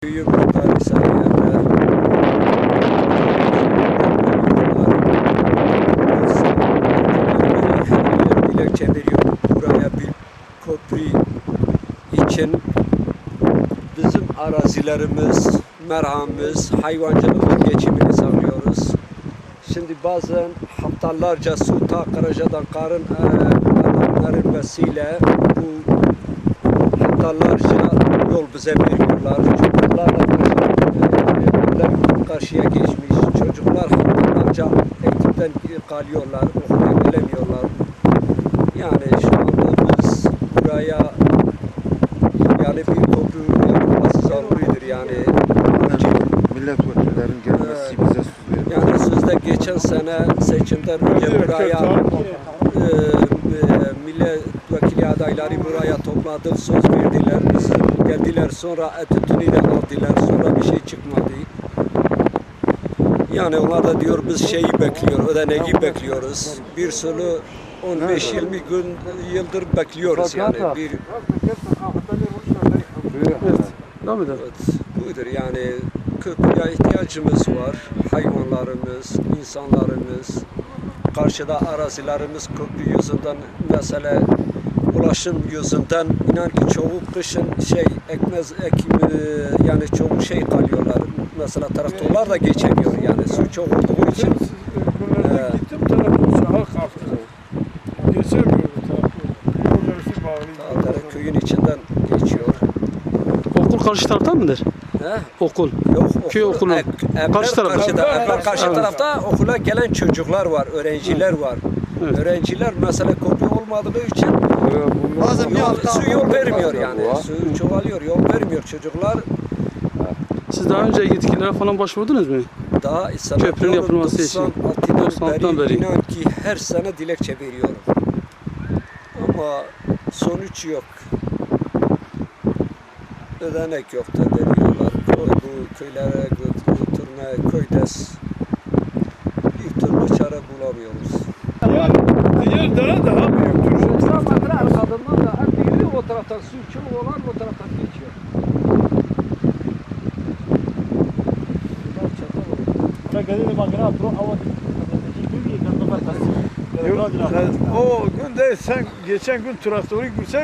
Köyüm tarihi sayılır. Dilekçe veriyorum buraya bir köprü için. Bizim arazilerimiz, merhamımız, hayvancılığın geçimini sağlıyoruz. Şimdi bazen haftalarca su ta Karaca'dan karın verilmesiyle bu haftalarca yol bize veriyorlar. Çocuklarla karşıya geçmiş. Çocuklar haftalarca eğitimden kalıyorlar, okula gelemiyorlar. Yani şu anda biz buraya yani bir köprü yapılması zaruridir yani. Milletvekillerinin gelmesi bize söz veriyor. Yani sözde geçen sene seçimden önce buraya milletvekili adayları buraya topladık, söz verdiler. Geldiler sonra etütünü de aldılar, sonra bir şey çıkmadı. Yani onlar da diyor biz şeyi bekliyor, ödeneği bekliyoruz. Bir sürü 15-20 gün yıldır bekliyoruz yani. Evet, budur yani köprüye ihtiyacımız var. Hayvanlarımız, insanlarımız, karşıda arazilerimiz köprü yüzünden mesela ulaşım yüzünden inan ki çoğu kışın yani çoğu kalıyorlar. Mesela traktörler da geçemiyor yani su çok olduğu için. Gittim traktör sağa kalktı. Geçemiyor traktör. Köyün içinden geçiyor. Okul karşı tarafta mıdır? He? Okul. Yok, Köy okulu. Karşı tarafta. Karşı tarafta okula gelen çocuklar var, öğrenciler var. Evet. Öğrenciler mesela köprü olmadığı için su yol vermiyor yani. Su çoğalıyor, yol vermiyor çocuklar. Siz daha önce yetkililere falan başvurdunuz mu? Daha Köprünün yapılması için. 96'dan beri. inan ki her sene dilekçe veriyorum. Ama sonuç yok. Ödenek yok da deniyorlar. Bu köylere götürme, köydes bir türlü çare bulamıyoruz. Diğer dere daha büyüktür. Arkadından da hep geliyor o taraftan su çoğu olan o taraftan geçiyor. O gün de sen geçen gün traktörü gülsen